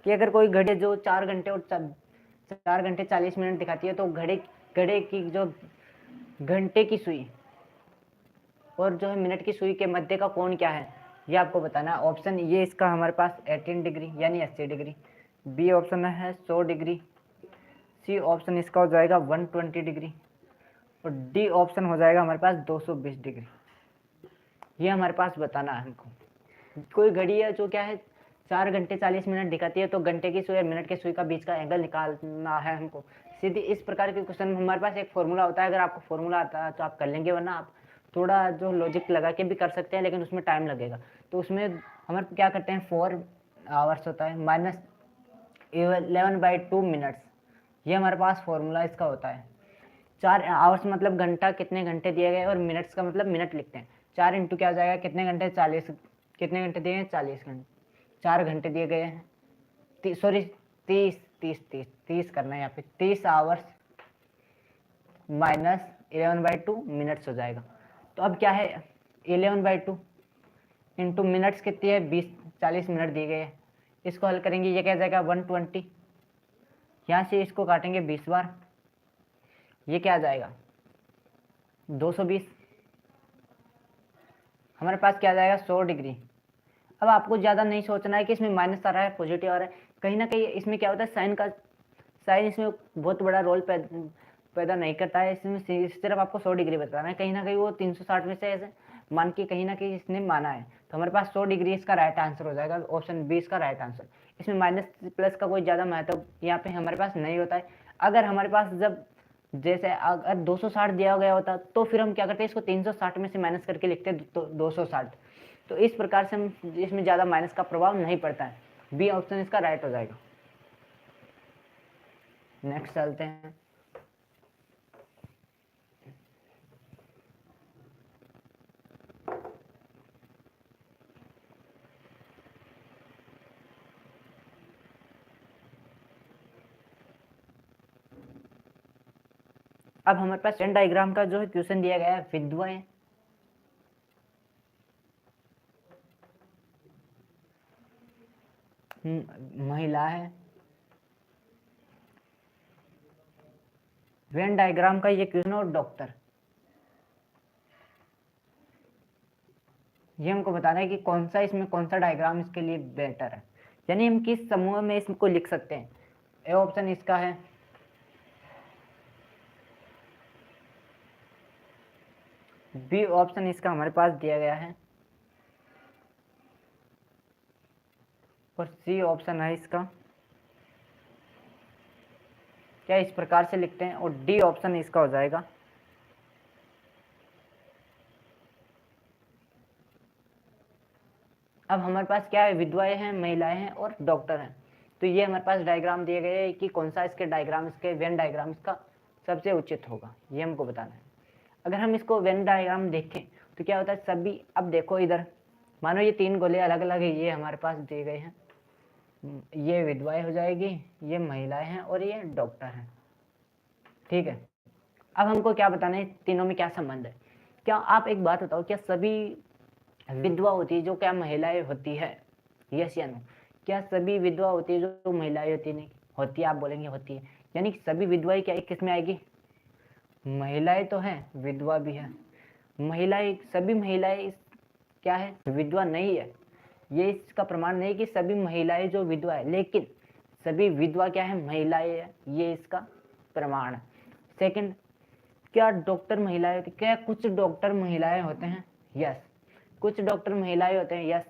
कि अगर कोई घड़ी जो 4 घंटे और 4 घंटे 40 मिनट दिखाती है, तो घड़े की जो घंटे की सुई और जो है मिनट की सुई के मध्य का कोण क्या है, ये आपको बताना है। ऑप्शन ये इसका हमारे पास 18 डिग्री यानी 80 डिग्री, बी ऑप्शन है 100 डिग्री, सी ऑप्शन इसका हो जाएगा 120 डिग्री और डी ऑप्शन हो जाएगा हमारे पास 220 डिग्री। ये हमारे पास बताना है हमको। कोई घड़ी है जो क्या है 4 घंटे 40 मिनट दिखाती है, तो घंटे की सुई और मिनट की सुई का बीच का एंगल निकालना है हमको। सीधी इस प्रकार के क्वेश्चन में हमारे पास एक फॉर्मूला होता है, अगर आपको फॉर्मूला आता है तो आप कर लेंगे, वरना आप थोड़ा जो लॉजिक लगा के भी कर सकते हैं, लेकिन उसमें टाइम लगेगा। तो उसमें हमारे क्या करते हैं 4 आवर्स होता है माइनस 11/2 मिनट्स। ये हमारे पास फॉर्मूला इसका होता है। 4 आवर्स मतलब घंटा, कितने घंटे दिए गए, और मिनट्स का मतलब मिनट लिखते हैं। 4 इंटू क्या हो जाएगा, कितने घंटे, 40, कितने घंटे दिए हैं, 40 घंटे, 4 घंटे दिए गए हैं, सॉरी 30 करना है यहाँ पे, 30 आवर्स माइनस 11/2 मिनट्स हो जाएगा। तो अब क्या है, 11/2 इंटू मिनट्स कितनी है, 40 मिनट दिए गए हैं। इसको हल करेंगे, ये क्या जाएगा 120, यहाँ से इसको काटेंगे 20 बार, ये क्या आ जाएगा 220, हमारे पास क्या आ जाएगा 100 डिग्री। अब आपको ज़्यादा नहीं सोचना है कि इसमें माइनस आ रहा है पॉजिटिव आ रहा है, कहीं ना कहीं इसमें क्या होता है, साइन इसमें बहुत बड़ा रोल पैदा नहीं करता है। इसमें सिर्फ आपको 100 डिग्री बताना है, कहीं ना कहीं वो 360 में से ऐसे मान के कहीं ना कहीं इसने माना है, तो हमारे पास 100 डिग्री इसका राइट आंसर हो जाएगा, ऑप्शन 20 का राइट आंसर। इसमें माइनस प्लस का कोई ज़्यादा महत्व यहाँ पे हमारे पास नहीं होता है। अगर हमारे पास जब जैसे अगर 260 दिया गया होता तो फिर हम क्या करते हैं, इसको 360 में से माइनस करके लिखते हैं तो 260। तो इस प्रकार से हम इसमें ज़्यादा माइनस का प्रभाव नहीं पड़ता है। बी ऑप्शन इसका राइट हो जाएगा। नेक्स्ट चलते हैं। अब हमारे पास वेन डायग्राम का जो है क्वेश्चन दिया गया है, विधवाएं महिला है। वेन डायग्राम का ये क्वेश्चन और डॉक्टर, ये हमको बताना है कि कौन सा इसमें कौन सा डायग्राम इसके लिए बेटर है, यानी हम किस समूह में इसको लिख सकते हैं। ए ऑप्शन इसका है, बी ऑप्शन इसका हमारे पास दिया गया है, और सी ऑप्शन है इसका, क्या इस प्रकार से लिखते हैं, और डी ऑप्शन इसका हो जाएगा। अब हमारे पास क्या है, विधवाएं हैं, महिलाएं हैं और डॉक्टर हैं। तो ये हमारे पास डायग्राम दिए गए हैं कि कौन सा इसके डायग्राम, इसके वेन डायग्राम इसका सबसे उचित होगा, ये हमको बताना है। अगर हम इसको वेन डायग्राम देखें तो क्या होता है, सभी, अब देखो इधर मानो ये 3 गोले अलग अलग है, ये हमारे पास दिए गए हैं, ये विधवाएं हो जाएगी, ये महिलाएं हैं और ये डॉक्टर हैं, ठीक है। अब हमको क्या बताना है, तीनों में क्या संबंध है। क्या आप एक बात बताओ, क्या सभी विधवा होती है जो क्या महिलाएं होती है, यस या नो, क्या सभी विधवा होती है जो महिलाएं होती नहीं होती है, आप बोलेंगे होती है, यानी सभी विधवाएं क्या किस में आएगी, महिलाएं तो हैं, विधवा भी है। महिलाएं, सभी महिलाएं क्या है, विधवा नहीं है, ये इसका प्रमाण नहीं कि सभी महिलाएं जो विधवा है, लेकिन सभी विधवा क्या है, महिलाएं है, ये इसका प्रमाण है। सेकंड, क्या डॉक्टर महिलाएं होती, क्या कुछ डॉक्टर महिलाएं होते हैं, यस, कुछ डॉक्टर महिलाएं होते हैं, यस।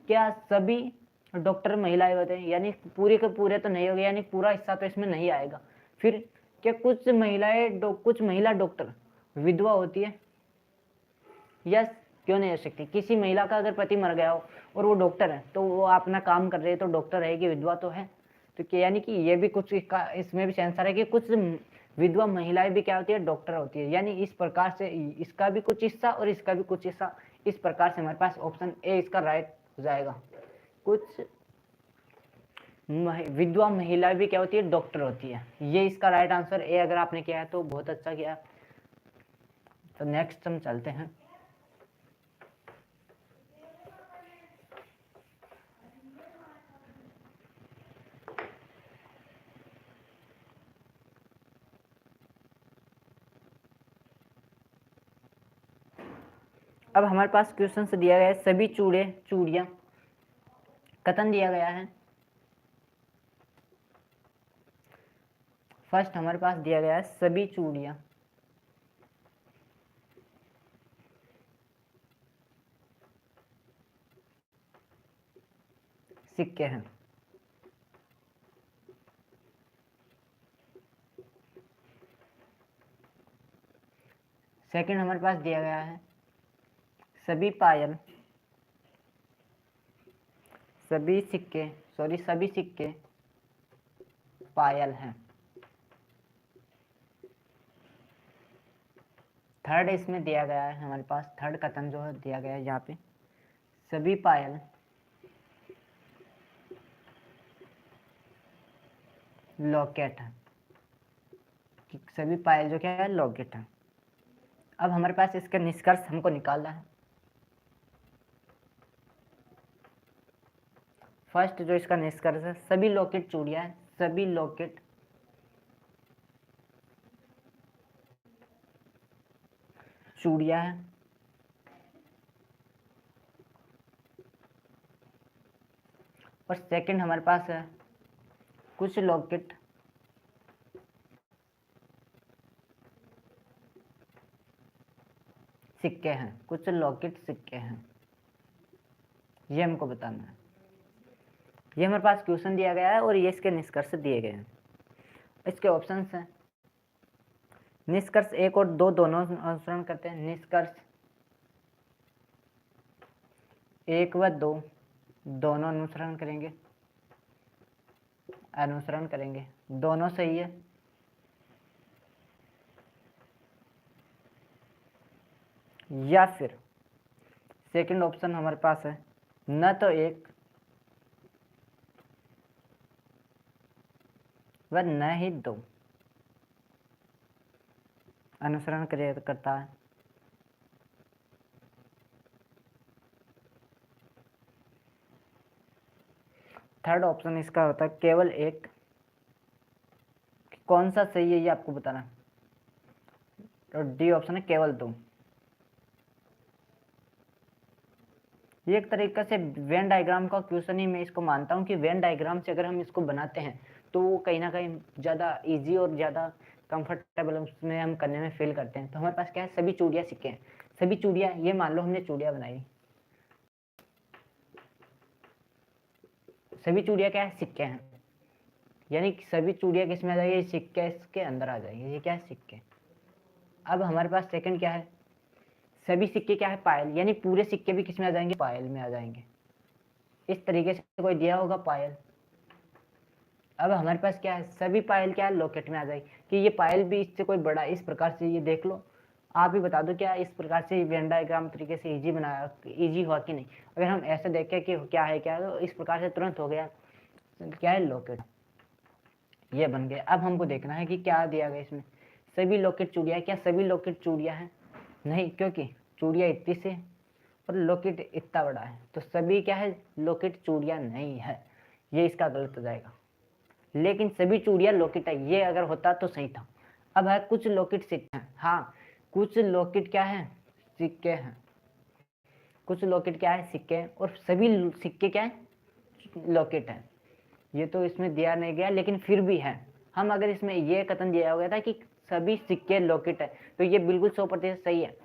क्या सभी डॉक्टर महिलाएं होते हैं, यानी पूरे के पूरे तो नहीं होंगे, यानी पूरा हिस्सा तो इसमें नहीं आएगा। फिर क्या कुछ महिलाएं कुछ महिला डॉक्टर विधवा होती है, यस, क्यों नहीं हो सकती। किसी महिला का अगर पति मर गया हो और वो डॉक्टर है तो वो अपना काम कर रहे हैं तो डॉक्टर रहेगी, विधवा तो है। तो क्या, यानी कि ये भी कुछ इसमें भी सेंसर है कि कुछ विधवा महिलाएं भी क्या होती है, डॉक्टर होती है, यानी इस प्रकार से इसका भी कुछ हिस्सा और इसका भी कुछ हिस्सा, इस प्रकार से हमारे पास ऑप्शन ए इसका राइट हो जाएगा। कुछ विधवा महिलाएं भी क्या होती है, डॉक्टर होती है, ये इसका राइट आंसर ए अगर आपने किया है तो बहुत अच्छा किया। तो नेक्स्ट हम चलते हैं। अब हमारे पास क्वेश्चन से दिया गया है, सभी चूड़ियां कथन दिया गया है। फर्स्ट हमारे पास दिया गया है, सभी चूड़ियां सिक्के हैं। सेकंड हमारे पास दिया गया है, सभी पायल, सभी सिक्के पायल हैं। थर्ड इसमें दिया गया है हमारे पास, थर्ड कथन जो है दिया गया है यहाँ पे, सभी पायल लॉकेट है, सभी पायल जो क्या है लॉकेट है। अब हमारे पास इसका निष्कर्ष हमको निकालना है। फर्स्ट जो इसका निष्कर्ष है, सभी लॉकेट चूड़ियां हैं, सभी लॉकेट चूड़ियां हैं। और सेकंड हमारे पास है कुछ लॉकेट सिक्के हैं, कुछ लॉकेट सिक्के हैं, ये हमको बताना है। ये हमारे पास क्वेश्चन दिया गया है और ये इसके निष्कर्ष दिए गए हैं। इसके ऑप्शंस हैं, निष्कर्ष 1 और 2 दोनों अनुसरण करते हैं। निष्कर्ष 1 व 2 दोनों अनुसरण करेंगे, दोनों सही है। या फिर सेकंड ऑप्शन हमारे पास है, न तो 1 व न ही 2 अनुसरण करता है। थर्ड ऑप्शन इसका होता है केवल 1। कौन सा सही है ये आपको बताना है। और डी ऑप्शन है केवल 2। ये एक तरीके से वेन डायग्राम का क्वेश्चन ही मैं इसको मानता हूँ कि वेन डायग्राम से अगर हम इसको बनाते हैं तो वो कहीं ना कहीं ज़्यादा इजी और ज़्यादा कंफर्टेबल उसमें हम करने में फील करते हैं। तो हमारे पास क्या है, सभी चूड़ियाँ सिक्के हैं, सभी चूड़ियाँ, ये मान लो हमने चूड़ियाँ बनाई, सभी चूड़ियाँ क्या है सिक्के हैं, यानी कि सभी चूड़ियाँ किस में आ जाएगी, सिक्के इसके अंदर आ जाएगी। ये क्या है सिक्के। अब हमारे पास सेकंड क्या है, सभी सिक्के क्या है पायल, यानी पूरे सिक्के भी किस में आ जाएंगे, पायल में आ जाएंगे। इस तरीके से कोई दिया होगा पायल। अब हमारे पास क्या है, सभी पायल क्या है लॉकेट में आ जाएगी, कि ये पायल भी इससे कोई बड़ा, इस प्रकार से ये देख लो, आप ही बता दो क्या इस प्रकार से वेन डायग्राम तरीके से इजी बनाया, इजी हुआ कि नहीं। अगर हम ऐसे देखें कि क्या है क्या है, तो इस प्रकार से तुरंत हो गया क्या है लॉकेट, ये बन गया। अब हमको देखना है कि क्या दिया गया इसमें, सभी लॉकेट चूड़ियाँ, क्या सभी लॉकेट चूड़ियाँ हैं, नहीं, क्योंकि चूड़ियाँ इतनी से और लॉकेट इतना बड़ा है, तो सभी क्या है लॉकेट चूड़ियाँ नहीं है, ये इसका गलत हो जाएगा। लेकिन सभी चूड़ियाँ लॉकेट है, ये अगर होता तो सही था। अब है कुछ लॉकेट सिक्के हैं, हाँ कुछ लॉकेट क्या है सिक्के हैं, कुछ लॉकेट क्या है सिक्के हैं, और सभी सिक्के क्या है लॉकेट है। ये तो इसमें दिया नहीं गया, लेकिन फिर भी है। हम अगर इसमें ये कथन दिया हो गया था कि सभी सिक्के लॉकेट है, तो ये बिल्कुल 100% सही है।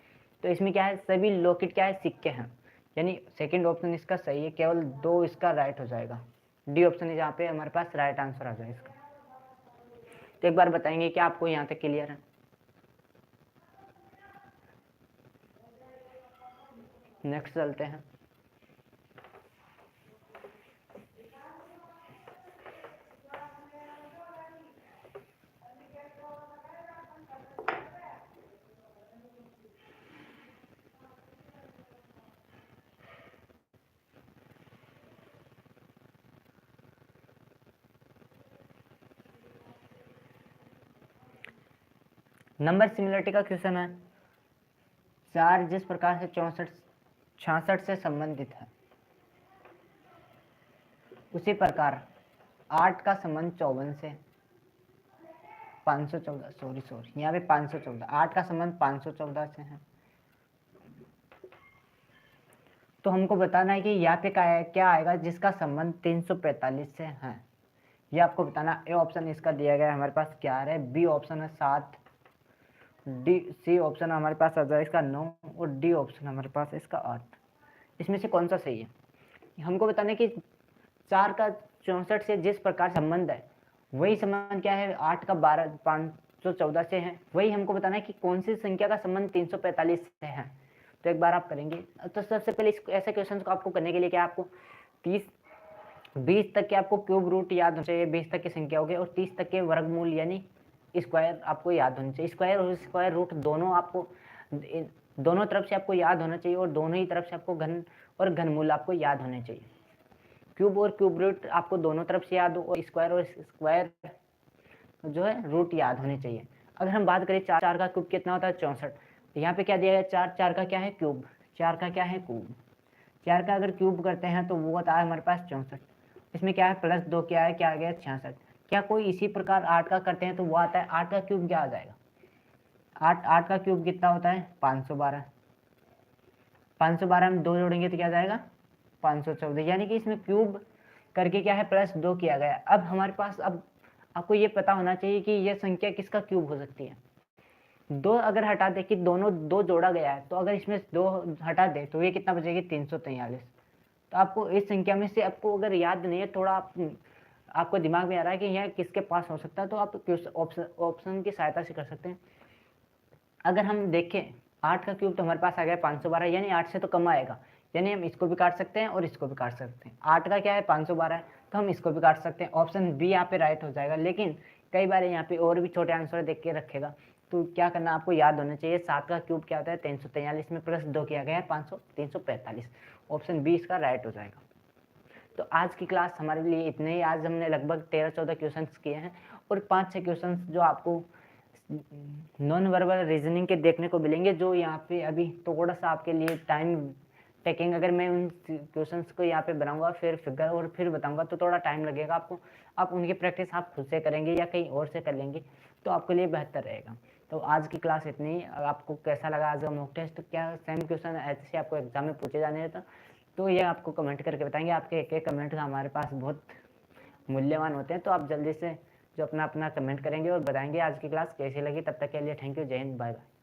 तो इसमें क्या है सभी लॉकेट क्या है सिक्के हैं, यानी सेकंड ऑप्शन इसका सही है, केवल 2 इसका राइट हो जाएगा। डी ऑप्शन यहाँ पे हमारे पास राइट आंसर आ जाएगा इसका। तो एक बार बताएंगे क्या आपको यहाँ तक क्लियर है। नेक्स्ट चलते हैं। नंबर सिमिलरिटी का क्वेश्चन है, 4 जिस प्रकार से 66 से संबंधित है, उसी प्रकार 8 का संबंध 54 से 514, सॉरी यहाँ पे 514, 8 का संबंध 514 से है। तो हमको बताना है कि यहाँ पे क्या आएगा जिसका संबंध 345 से है, ये आपको बताना। ए ऑप्शन इसका दिया गया है हमारे पास क्या है, बी ऑप्शन है 7, डी सी ऑप्शन हमारे पास आ जाए इसका 9, और डी ऑप्शन हमारे पास इसका 8। इसमें से कौन सा सही है, हमको बताना है कि 4 का 64 से जिस प्रकार संबंध है, वही संबंध क्या है 8 का 514 से है। वही हमको बताना है कि कौन सी संख्या का संबंध 345 से है। तो एक बार आप करेंगे, तो सबसे पहले ऐसे क्वेश्चन को आपको करने के लिए क्या आपको 30 20 तक के आपको क्यूब रूट याद होना चाहिए, 20 तक की संख्या हो गई, और 30 तक के वर्गमूल यानी स्क्वायर आपको याद होने चाहिए। स्क्वायर और स्क्वायर रूट दोनों आपको दोनों तरफ से आपको याद होना चाहिए, और दोनों ही तरफ से आपको घन और घनमूल आपको याद होने चाहिए। क्यूब और क्यूब रूट आपको दोनों तरफ से याद हो, और स्क्वायर जो है रूट याद होने चाहिए। अगर हम बात करें 4 का क्यूब कितना होता है 64, तो यहाँ पे क्या दिया गया 4 का क्या है क्यूब, 4 का क्या है क्यूब, 4 का अगर क्यूब करते हैं तो वो होता है हमारे पास 64। इसमें क्या है प्लस 2 क्या है, क्या आ गया 66। क्या कोई इसी प्रकार 8 का करते हैं तो वो आता है 8 का क्यूब क्या आ जाएगा, 8 का क्यूब कितना होता है 512। 512 में 2 जोड़ेंगे तो क्या आ जाएगा 514, यानी कि इसमें क्यूब करके क्या है प्लस 2 किया गया। अब हमारे पास अब आपको ये पता होना चाहिए कि यह संख्या किसका क्यूब हो सकती है। 2 अगर हटा दे कि दोनों 2 जोड़ा गया है, तो अगर इसमें 2 हटा दे तो ये कितना बचेगी 343। तो आपको इस संख्या में से आपको अगर याद नहीं है, थोड़ा आपको दिमाग में आ रहा है कि यह किसके पास हो सकता है, तो आप ऑप्शन की सहायता से कर सकते हैं। अगर हम देखें 8 का क्यूब तो हमारे पास आ गया 512, यानी 8 से तो कम आएगा, यानी हम इसको भी काट सकते हैं और इसको भी काट सकते हैं। 8 का क्या है 512 है, तो हम इसको भी काट सकते हैं, ऑप्शन बी यहाँ पे राइट हो जाएगा। लेकिन कई बार यहाँ पे और भी छोटे आंसर देख के रखेगा, तो क्या करना आपको याद होना चाहिए 7 का क्यूब क्या होता है 343 में प्लस 2 किया गया है 345। ऑप्शन बी इसका राइट हो जाएगा। तो आज की क्लास हमारे लिए इतने ही। आज हमने लगभग 13-14 क्वेश्चन किए हैं, और 5-6 क्वेश्चन जो आपको नॉन वर्बल रीजनिंग के देखने को मिलेंगे, जो यहाँ पे अभी थोड़ा सा आपके लिए टाइम टेकिंग। अगर मैं उन क्वेश्चंस को यहाँ पे बनाऊंगा फिर फिगर और फिर बताऊंगा तो थोड़ा टाइम लगेगा आपको। आप उनकी प्रैक्टिस आप खुद से करेंगे या कहीं और से कर लेंगे तो आपके लिए बेहतर रहेगा। तो आज की क्लास इतनी ही। आपको कैसा लगा आज का मॉक टेस्ट, क्या सेम क्वेश्चन ऐसे आपको एग्जाम में पूछे जाने हैं, तो ये आपको कमेंट करके बताएंगे। आपके एक एक कमेंट हमारे पास बहुत मूल्यवान होते हैं, तो आप जल्दी से जो अपना अपना कमेंट करेंगे और बताएंगे आज की क्लास कैसी लगी। तब तक के लिए थैंक यू, जय हिंद, बाय बाय।